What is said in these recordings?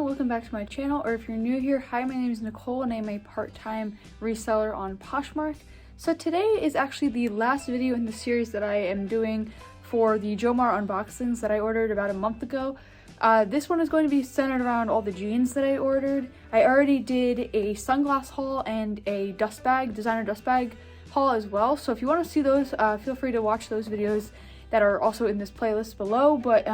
welcome back to my channel, or if you're new here, hi, my name is Nicole and I'm a part-time reseller on Poshmark. So today is actually the last video in the series that I am doing for the Jomar unboxings that I ordered about a month ago. This one is going to be centered around all the jeans that I ordered. I already did a sunglass haul and a dust bag, designer dust bag haul as well. So if you want to see those, feel free to watch those videos that are also in this playlist below. But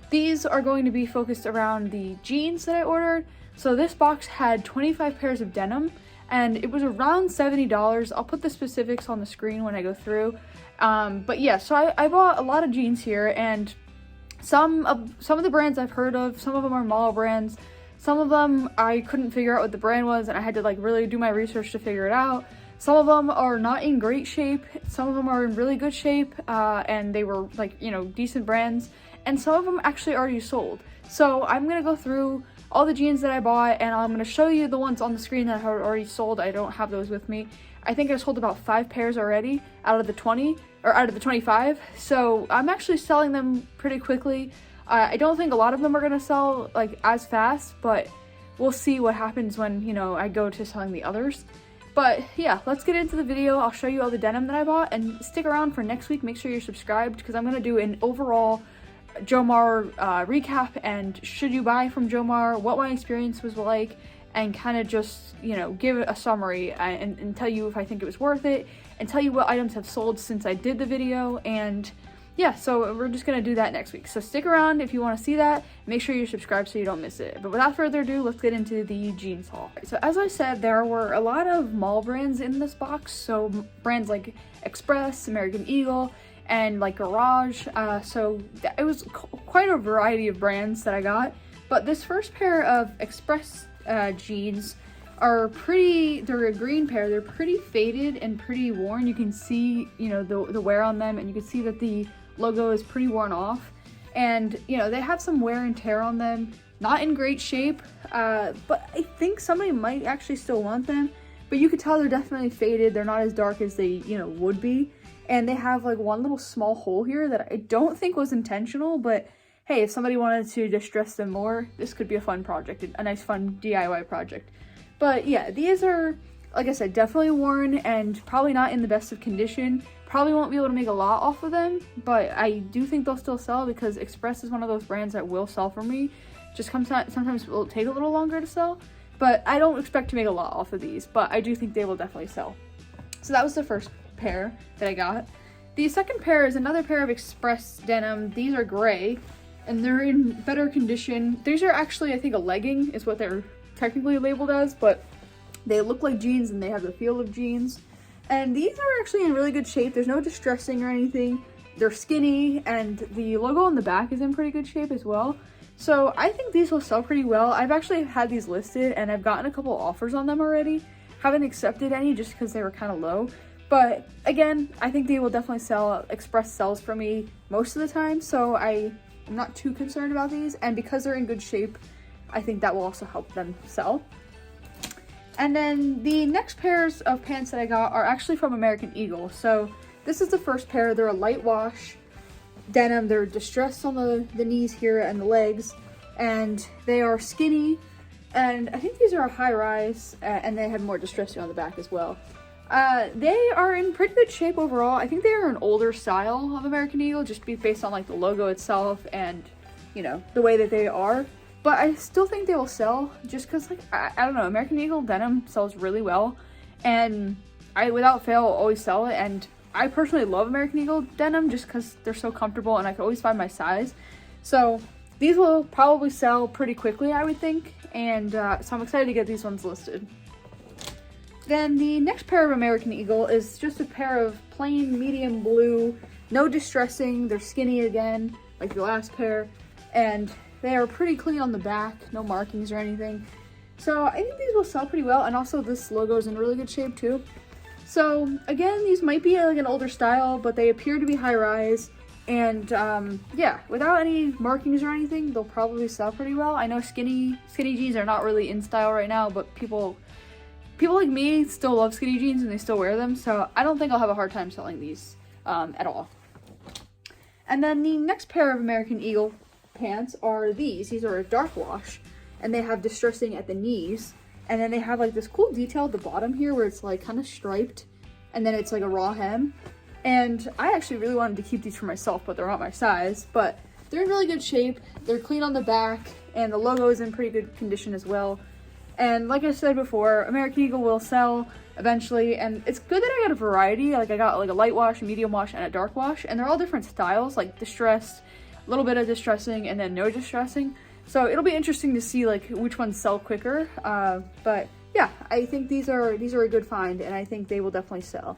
these are going to be focused around the jeans that I ordered. So this box had 25 pairs of denim and it was around $70. I'll put the specifics on the screen when I go through. But yeah, so I bought a lot of jeans here, and some of the brands I've heard of, some of them are mall brands, some of them I couldn't figure out what the brand was and I had to like really do my research to figure it out. Some of them are not in great shape, some of them are in really good shape, and they were like, you know, decent brands, and some of them actually already sold. So I'm gonna go through all the jeans that I bought and I'm gonna show you the ones on the screen that are already sold. I don't have those with me. I think I sold about 5 pairs already out of the 20, or out of the 25. So I'm actually selling them pretty quickly. I don't think a lot of them are gonna sell like as fast, but we'll see what happens when, you know, I go to selling the others. But yeah, let's get into the video. I'll show you all the denim that I bought, and stick around for next week. Make sure you're subscribed because I'm gonna do an overall Jomar recap and should you buy from Jomar, what my experience was like, and kind of just, you know, give a summary and tell you if I think it was worth it, and tell you what items have sold since I did the video. And yeah, so we're just gonna do that next week. So stick around if you want to see that. Make sure you're subscribed so you don't miss it. But without further ado, let's get into the jeans haul. So as I said, there were a lot of mall brands in this box. So brands like Express, American Eagle, and like Garage. So it was quite a variety of brands that I got. But this first pair of Express jeans are pretty, they're a green pair. They're pretty faded and pretty worn. You can see, you know, the wear on them, and you can see that the logo is pretty worn off. And, you know, they have some wear and tear on them. Not in great shape, but I think somebody might actually still want them. But you could tell they're definitely faded. They're not as dark as they, you know, would be. And they have like one little small hole here that I don't think was intentional, but hey, if somebody wanted to distress them more, this could be a fun project, a nice fun DIY project. But yeah, these are, like I said, definitely worn and probably not in the best of condition. Probably won't be able to make a lot off of them, but I do think they'll still sell because Express is one of those brands that will sell for me. Just sometimes it will take a little longer to sell, but I don't expect to make a lot off of these, but I do think they will definitely sell. So that was the first pair that I got. The second pair is another pair of Express denim. These are gray and they're in better condition. These are actually, I think, a legging is what they're technically labeled as, but they look like jeans and they have the feel of jeans. And these are actually in really good shape. There's no distressing or anything. They're skinny, and the logo on the back is in pretty good shape as well. So I think these will sell pretty well. I've actually had these listed and I've gotten a couple offers on them already. Haven't accepted any just because they were kind of low. But again, I think they will definitely sell. Express sells for me most of the time, so I'm not too concerned about these. And because they're in good shape, I think that will also help them sell. And then the next pairs of pants that I got are actually from American Eagle. So this is the first pair. They're a light wash denim. They're distressed on the knees here and the legs, and they are skinny. And I think these are a high rise, and they have more distressing on the back as well. They are in pretty good shape overall. I think they are an older style of American Eagle, just based on like the logo itself and, you know, the way that they are. But I still think they will sell just because, like, I don't know, American Eagle denim sells really well, and I without fail always sell it. And I personally love American Eagle denim just because they're so comfortable and I can always find my size. So these will probably sell pretty quickly, I would think, and so I'm excited to get these ones listed. Then the next pair of American Eagle is just a pair of plain medium blue, no distressing. They're skinny again, like the last pair, and they are pretty clean on the back, no markings or anything. So I think these will sell pretty well, and also this logo is in really good shape too. So again, these might be like an older style, but they appear to be high rise. And yeah, without any markings or anything, they'll probably sell pretty well. I know skinny jeans are not really in style right now, but people like me still love skinny jeans and they still wear them. So I don't think I'll have a hard time selling these at all. And then the next pair of American Eagle pants are these. These are a dark wash, and they have distressing at the knees. And then they have like this cool detail at the bottom here where it's like kind of striped, and then it's like a raw hem. And I actually really wanted to keep these for myself, but they're not my size. But they're in really good shape. They're clean on the back, and the logo is in pretty good condition as well. And like I said before, American Eagle will sell eventually, and it's good that I got a variety. Like I got like a light wash, a medium wash, and a dark wash, and they're all different styles, like distressed, a little bit of distressing, and then no distressing. So it'll be interesting to see like which ones sell quicker. But yeah, I think these are a good find, and I think they will definitely sell.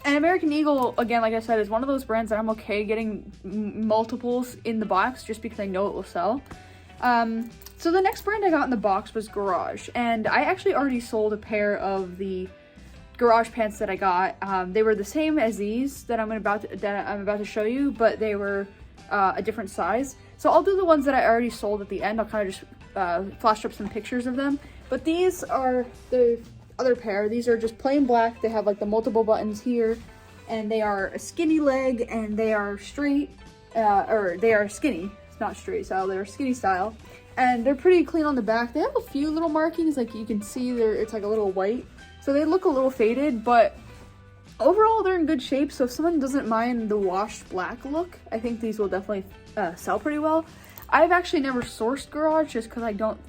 And American Eagle, again, like I said, is one of those brands that I'm okay getting multiples in the box just because I know it will sell. So the next brand I got in the box was Garage, and I actually already sold a pair of the Garage pants that I got. They were the same as these that I'm about to show you, but they were a different size. So I'll do the ones that I already sold at the end. I'll kind of just flash up some pictures of them. But these are the other pair. These are just plain black. They have like the multiple buttons here, and they are a skinny leg, and they are straight, or they are skinny. It's not straight style, they're skinny style. And they're pretty clean on the back. They have a few little markings, like you can see there, it's like a little white. So they look a little faded, but overall they're in good shape. So if someone doesn't mind the washed black look, I think these will definitely sell pretty well. I've actually never sourced Garage just because I don't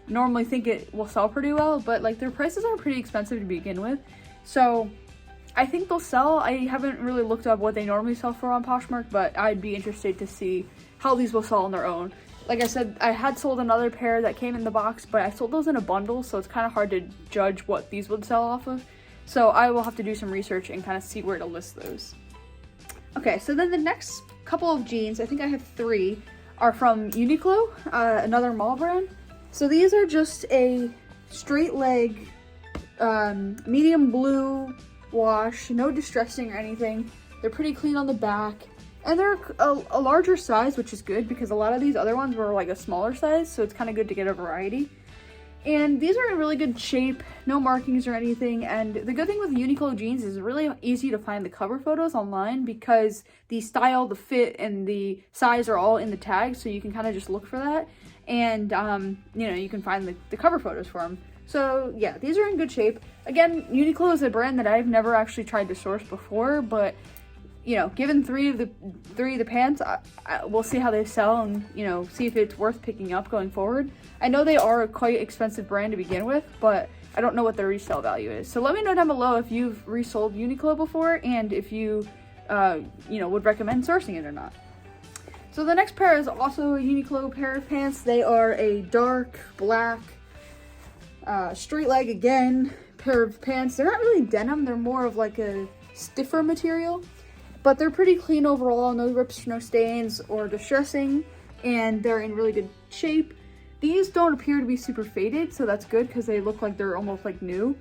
normally think it will sell pretty well, but like their prices are pretty expensive to begin with. So I think they'll sell. I haven't really looked up what they normally sell for on Poshmark, but I'd be interested to see how these will sell on their own. Like I said, I had sold another pair that came in the box, but I sold those in a bundle, so it's kind of hard to judge what these would sell off of. So I will have to do some research and kind of see where to list those. Okay, so then the next couple of jeans, I think I have 3, are from Uniqlo, another mall brand. So these are just a straight leg, medium blue wash, no distressing or anything. They're pretty clean on the back. And they're a larger size, which is good because a lot of these other ones were like a smaller size, so it's kind of good to get a variety. And these are in really good shape, no markings or anything. And the good thing with Uniqlo jeans is really easy to find the cover photos online because the style, the fit, and the size are all in the tag, so you can kind of just look for that. And, you know, you can find the cover photos for them. So yeah, these are in good shape. Again, Uniqlo is a brand that I've never actually tried to source before, but you know, given three of the pants, we'll see how they sell and, you know, see if it's worth picking up going forward. I know they are a quite expensive brand to begin with, but I don't know what their resale value is. So let me know down below if you've resold Uniqlo before and if you, you know, would recommend sourcing it or not. So the next pair is also a Uniqlo pair of pants. They are a dark black, straight leg again, pair of pants. They're not really denim, they're more of like a stiffer material. But they're pretty clean overall, no rips, no stains or distressing, and they're in really good shape. These don't appear to be super faded, so that's good because they look like they're almost like new.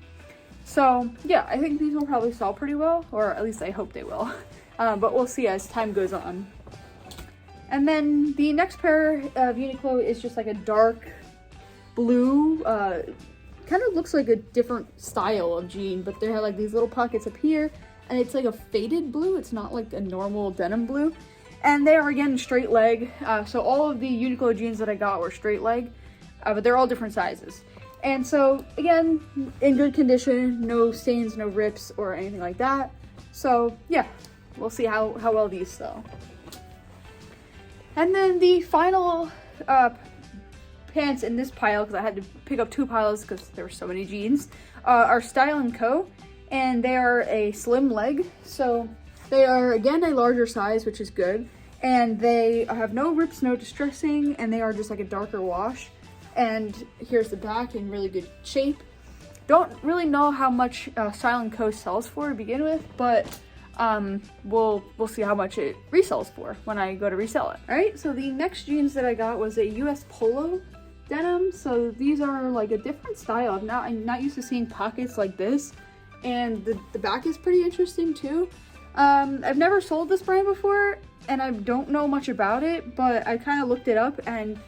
So yeah, I think these will probably sell pretty well, or at least I hope they will. But we'll see as time goes on. And then the next pair of Uniqlo is just like a dark blue, kind of looks like a different style of jean, but they have like these little pockets up here. And it's like a faded blue. It's not like a normal denim blue. And they are again straight leg. So all of the Uniqlo jeans that I got were straight leg, but they're all different sizes. And so again, in good condition, no stains, no rips or anything like that. So yeah, we'll see how well these sell. And then the final pants in this pile, because I had to pick up 2 piles because there were so many jeans, are Style & Co. And they are a slim leg, so they are again a larger size, which is good. And they have no rips, no distressing, and they are just like a darker wash. And here's the back in really good shape. Don't really know how much Style & Co sells for to begin with, but we'll see how much it resells for when I go to resell it. All right, so the next jeans that I got was a US Polo denim. So these are like a different style. I'm not used to seeing pockets like this. And the back is pretty interesting too. I've never sold this brand before and I don't know much about it, but I kind of looked it up and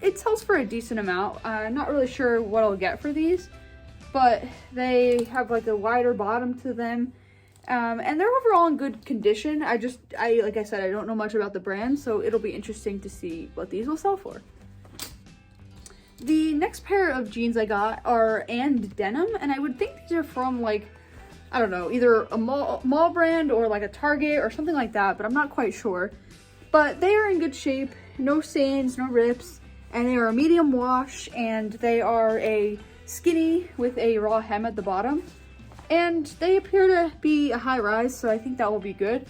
it sells for a decent amount. I'm not really sure what I'll get for these, but they have like a wider bottom to them. And they're overall in good condition. Like I said, I don't know much about the brand, so it'll be interesting to see what these will sell for. The next pair of jeans I got are Denim, and I would think these are from like, I don't know, either a mall brand or like a Target or something like that, but I'm not quite sure. But they are in good shape, no stains, no rips, and they are a medium wash, and they are a skinny with a raw hem at the bottom. And they appear to be a high rise, so I think that will be good.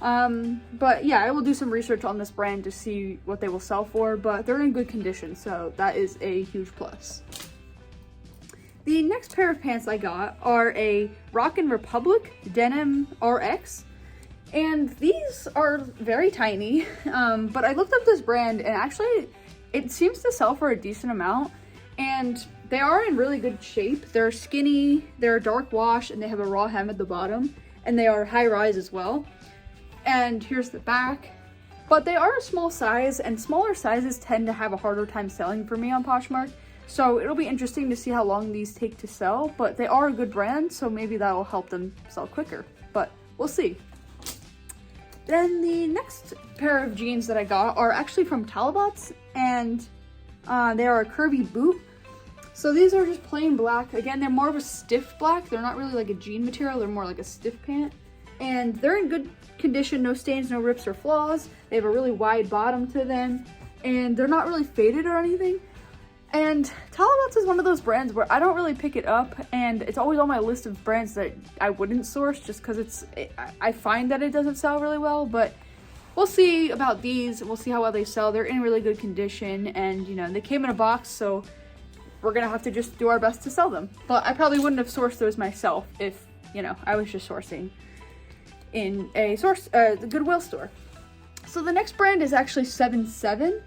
But yeah, I will do some research on this brand to see what they will sell for, but they're in good condition, so that is a huge plus. The next pair of pants I got are a Rockin' Republic Denim RX, and these are very tiny, but I looked up this brand and actually it seems to sell for a decent amount, and they are in really good shape. They're skinny, they're a dark wash, and they have a raw hem at the bottom, and they are high rise as well. And here's the back, but they are a small size, and smaller sizes tend to have a harder time selling for me on Poshmark, so it'll be interesting to see how long these take to sell, but they are a good brand, so maybe that will help them sell quicker, but we'll see. Then the next pair of jeans that I got are actually from Talbots, and they are a curvy boot. So these are just plain black. Again, they're more of a stiff black. They're not really like a jean material, they're more like a stiff pant. And they're in good condition, no stains, no rips or flaws. They have a really wide bottom to them, and they're not really faded or anything. And Talbots is one of those brands where I don't really pick it up, and it's always on my list of brands that I wouldn't source just because I find that it doesn't sell really well, but we'll see about these. We'll see how well they sell. They're in really good condition, and you know, they came in a box, so we're gonna have to just do our best to sell them. But I probably wouldn't have sourced those myself if, you know, I was just sourcing in a the Goodwill store. So the next brand is actually 77,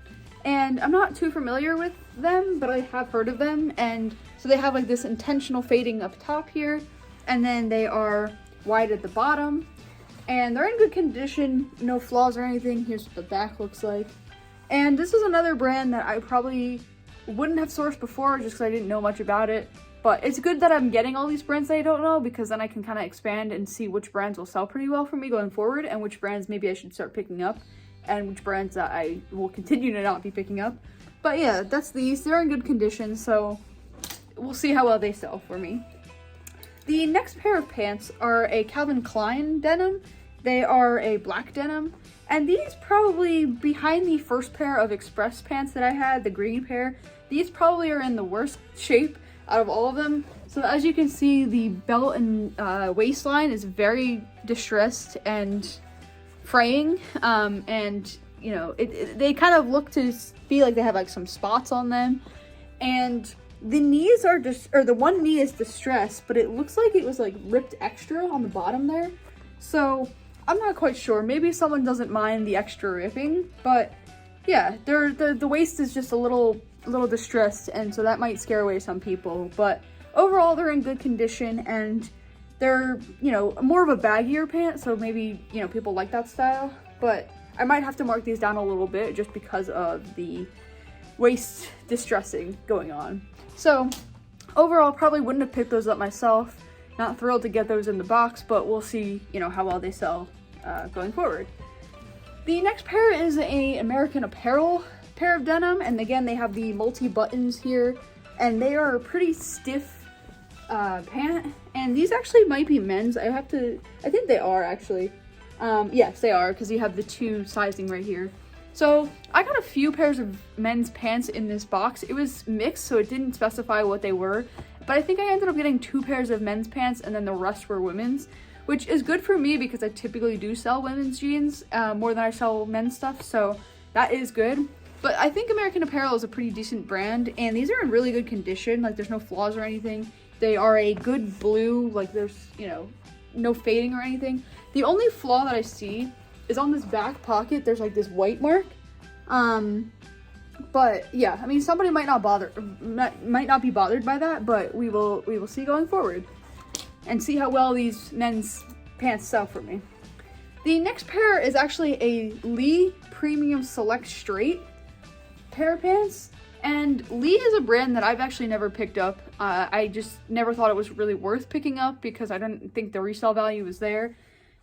and I'm not too familiar with them, but I have heard of them. And so they have like this intentional fading up top here, and then they are wide at the bottom, and they're in good condition, no flaws or anything. Here's what the back looks like. And this is another brand that I probably wouldn't have sourced before just because I didn't know much about it. But it's good that I'm getting all these brands that I don't know, because then I can kind of expand and see which brands will sell pretty well for me going forward, and which brands maybe I should start picking up, and which brands that I will continue to not be picking up. But yeah, that's these. They're in good condition, so we'll see how well they sell for me. The next pair of pants are a Calvin Klein denim. They are a black denim, and these probably, behind the first pair of Express pants that I had, the green pair, these probably are in the worst shape out of all of them. So as you can see, the belt and waistline is very distressed and fraying, and you know, they kind of look to feel like they have like some spots on them, and the knees are just, or the one knee is distressed, but it looks like it was like ripped extra on the bottom there. So I'm not quite sure. Maybe someone doesn't mind the extra ripping, but yeah, the waist is just a little distressed, and so that might scare away some people. But overall, they're in good condition, and they're, you know, more of a baggier pant, so maybe, you know, people like that style. But I might have to mark these down a little bit just because of the waist distressing going on. So overall, probably wouldn't have picked those up myself. Not thrilled to get those in the box, but we'll see, you know, how well they sell going forward. The next pair is a American Apparel pair of denim, and again, they have the multi-buttons here, and they are a pretty stiff pant, and these actually might be men's. I think they are actually. Yes, they are, because you have the two sizing right here. So I got a few pairs of men's pants in this box. It was mixed, so it didn't specify what they were, but I think I ended up getting 2 pairs of men's pants, and then the rest were women's, which is good for me because I typically do sell women's jeans more than I sell men's stuff, so that is good. But I think American Apparel is a pretty decent brand, and these are in really good condition. Like, there's no flaws or anything. They are a good blue, like there's, you know, no fading or anything. The only flaw that I see is on this back pocket. There's like this white mark. But yeah, I mean, somebody might not be bothered by that, but we will see going forward and see how well these men's pants sell for me. The next pair is actually a Lee Premium Select Straight pair of pants, and Lee is a brand that I've actually never picked up. I just never thought it was really worth picking up because I didn't think the resale value was there,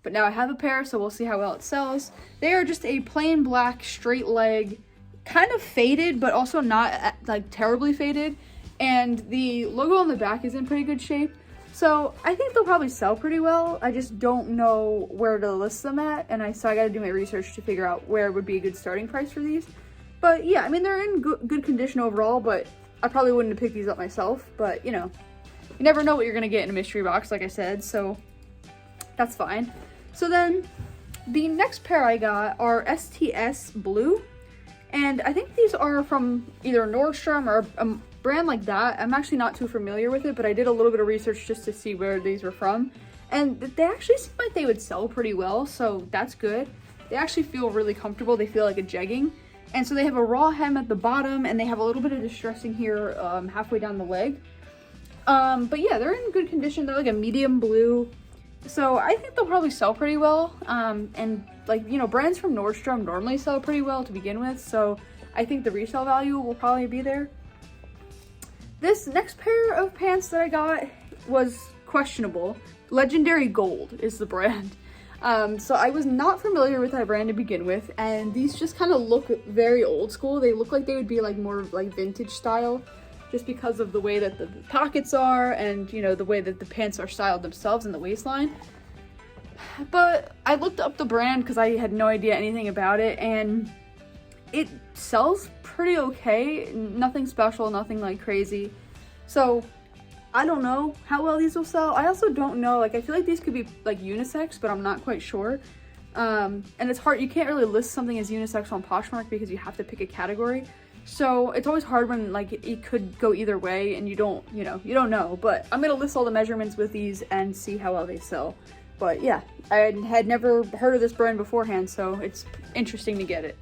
but now I have a pair, so we'll see how well it sells. They are just a plain black straight leg kind of faded, but also not like terribly faded. And the logo on the back is in pretty good shape. So I think they'll probably sell pretty well. I just don't know where to list them at. So I got to do my research to figure out where would be a good starting price for these. But yeah, I mean, they're in good condition overall, but I probably wouldn't have picked these up myself. But you know, you never know what you're going to get in a mystery box, like I said. So that's fine. So then the next pair I got are STS Blue. And I think these are from either Nordstrom or a brand like that. I'm actually not too familiar with it, but I did a little bit of research just to see where these were from. And they actually seem like they would sell pretty well, so that's good. They actually feel really comfortable. They feel like a jegging. And so they have a raw hem at the bottom, and they have a little bit of distressing here halfway down the leg. But yeah, they're in good condition. They're like a medium blue. So I think they'll probably sell pretty well. And like, you know, brands from Nordstrom normally sell pretty well to begin with. So I think the resale value will probably be there. This next pair of pants that I got was questionable. Legendary Gold is the brand. So I was not familiar with that brand to begin with. And these just kind of look very old school. They look like they would be like more like vintage style, just because of the way that the pockets are and, you know, the way that the pants are styled themselves in the waistline. But I looked up the brand because I had no idea anything about it, and it sells pretty okay. Nothing special, nothing like crazy. So I don't know how well these will sell. I also don't know, like, I feel like these could be like unisex, but I'm not quite sure. And it's hard, you can't really list something as unisex on Poshmark because you have to pick a category. So it's always hard when like it could go either way and you don't know. But I'm gonna list all the measurements with these and see how well they sell. But yeah, I had never heard of this brand beforehand, so it's interesting to get it.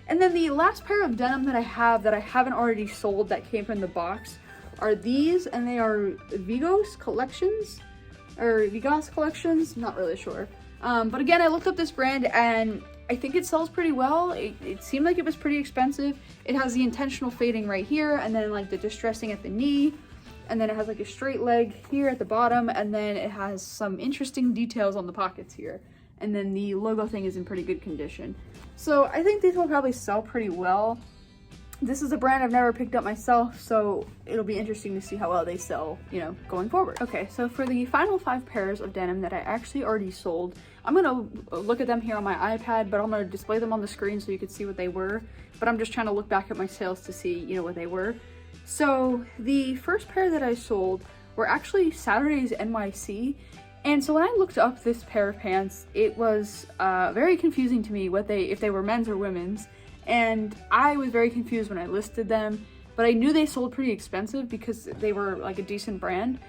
And then the last pair of denim that I haven't already sold that came from the box are these, and they are Vigos collections, or Vigos collections, not really sure. But again, I looked up this brand and I think it sells pretty well. It seemed like it was pretty expensive. It has the intentional fading right here, and then like the distressing at the knee, and then it has like a straight leg here at the bottom, and then it has some interesting details on the pockets here. And then the logo thing is in pretty good condition. So I think these will probably sell pretty well. This is a brand I've never picked up myself, so it'll be interesting to see how well they sell, you know, going forward. Okay, so for the final 5 pairs of denim that I actually already sold, I'm gonna look at them here on my iPad, but I'm gonna display them on the screen so you can see what they were. But I'm just trying to look back at my sales to see, you know, what they were. So the first pair that I sold were actually Saturday's NYC. And so when I looked up this pair of pants, it was very confusing to me if they were men's or women's. And I was very confused when I listed them, but I knew they sold pretty expensive because they were like a decent brand.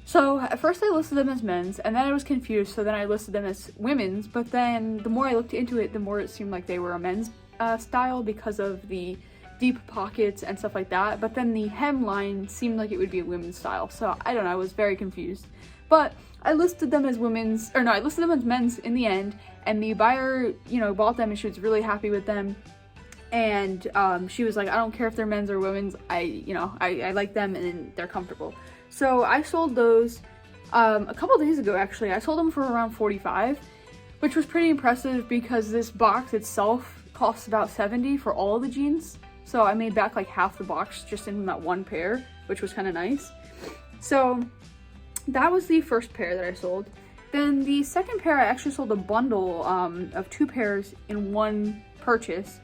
So at first I listed them as men's, and then I was confused, so then I listed them as women's. But then the more I looked into it, the more it seemed like they were a men's style because of the deep pockets and stuff like that. But then the hemline seemed like it would be a women's style, so I don't know, I was very confused. But I listed them as I listed them as men's in the end, and the buyer, you know, bought them and she was really happy with them. And she was like, I don't care if they're men's or women's, I like them and they're comfortable. So I sold those a couple days ago, actually. I sold them for around $45, which was pretty impressive because this box itself costs about $70 for all of the jeans. So I made back like half the box just in that one pair, which was kind of nice. So that was the first pair that I sold. Then the second pair, I actually sold a bundle of 2 pairs in one purchase.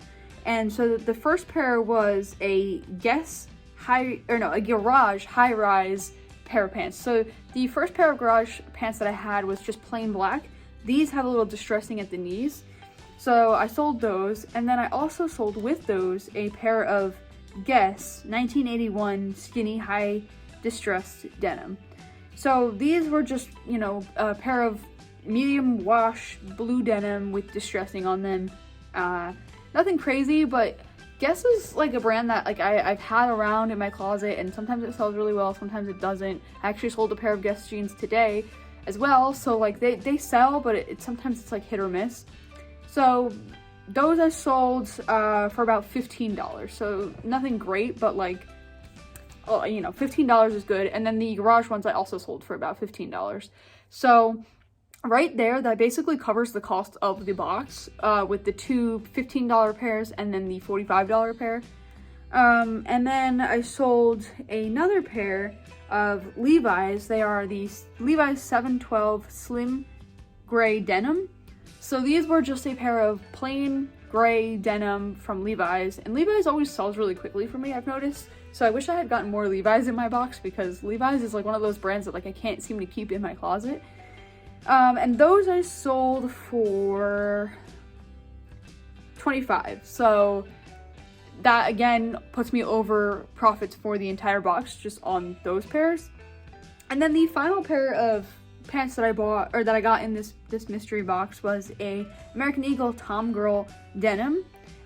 And so the first pair was a Garage high-rise pair of pants. So the first pair of Garage pants that I had was just plain black. These have a little distressing at the knees. So I sold those, and then I also sold with those a pair of Guess 1981 skinny high distressed denim. So these were just, you know, a pair of medium wash blue denim with distressing on them. Nothing crazy, but Guess is like a brand that like I've had around in my closet, and sometimes it sells really well, sometimes it doesn't. I actually sold a pair of Guess jeans today as well, so like they sell, but sometimes it's like hit or miss. So those I sold for about $15, so nothing great, but like, oh, you know, $15 is good. And then the Garage ones I also sold for about $15. So right there, that basically covers the cost of the box, with the two $15 pairs and then the $45 pair. And then I sold another pair of Levi's. They are the Levi's 712 Slim Gray Denim. So these were just a pair of plain gray denim from Levi's, and Levi's always sells really quickly for me, I've noticed. So I wish I had gotten more Levi's in my box, because Levi's is like one of those brands that like I can't seem to keep in my closet. And those I sold for $25. So that again puts me over profits for the entire box just on those pairs. And then the final pair of pants that I bought, or that I got in this mystery box, was a American Eagle Tom Girl denim.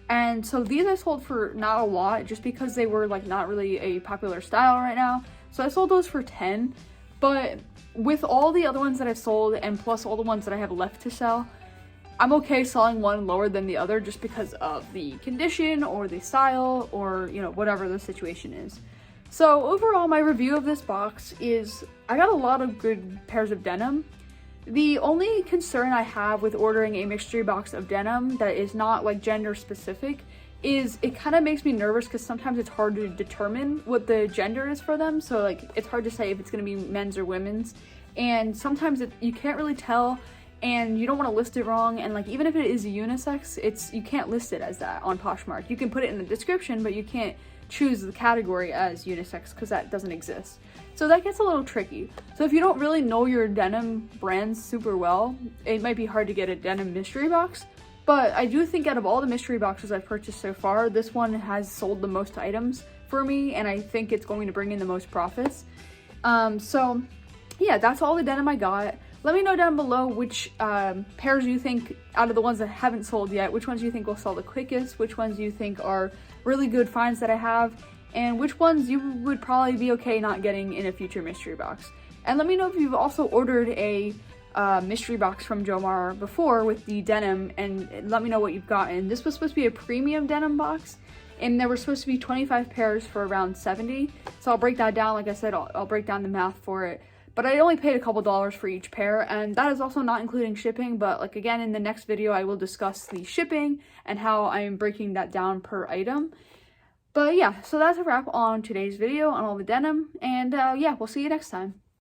And so these I sold for not a lot, just because they were like not really a popular style right now. So I sold those for 10. But with all the other ones that I've sold, and plus all the ones that I have left to sell, I'm okay selling one lower than the other, just because of the condition or the style, or you know, whatever the situation is. So overall, my review of this box is I got a lot of good pairs of denim. The only concern I have with ordering a mystery box of denim that is not like gender specific is it kind of makes me nervous, because sometimes it's hard to determine what the gender is for them. So like it's hard to say if it's going to be men's or women's, and sometimes you can't really tell, and you don't want to list it wrong. And like even if it is a unisex, you can't list it as that on Poshmark. You can put it in the description, but you can't choose the category as unisex, because that doesn't exist. So that gets a little tricky. So if you don't really know your denim brands super well, it might be hard to get a denim mystery box. But I do think out of all the mystery boxes I've purchased so far, this one has sold the most items for me, and I think it's going to bring in the most profits. So yeah, that's all the denim I got. Let me know down below which pairs you think, out of the ones that haven't sold yet, which ones you think will sell the quickest, which ones you think are really good finds that I have, and which ones you would probably be okay not getting in a future mystery box. And let me know if you've also ordered a mystery box from Jomar before with the denim, and let me know what you've gotten. This was supposed to be a premium denim box, and there were supposed to be 25 pairs for around 70. So I'll break that down. Like I said, I'll break down the math for it. But I only paid a couple dollars for each pair, and that is also not including shipping. But like again, in the next video, I will discuss the shipping and how I am breaking that down per item. But yeah, so that's a wrap on today's video on all the denim, and yeah, we'll see you next time.